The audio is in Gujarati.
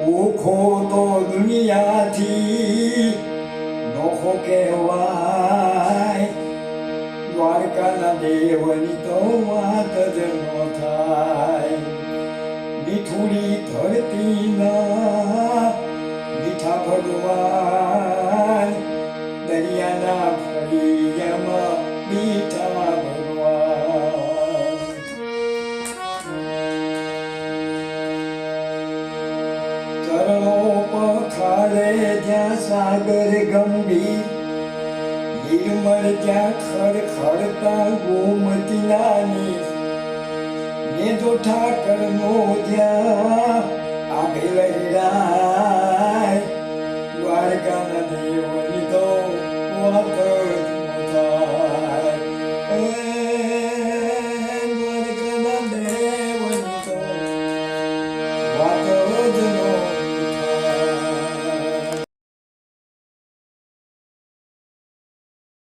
ઓખો તો દુનિયાથી નોખો કહેવાય, દ્વારકાના દેવની તો વાત જ ન થાય. મીઠુડી ધરતીના મીઠા ભગવાન, દરિયાના ફળિયામાં મીઠા ભગવાન. ચરણો પખારે જ્યાં સાગર ગંભીર, નિર્મળ જ્યાં ખડખડતા ગોમતી નાની, ને જો ઠાકરનો જ્યાં આગે લહેરાય, દ્વારકાના દેવની તો વાત જ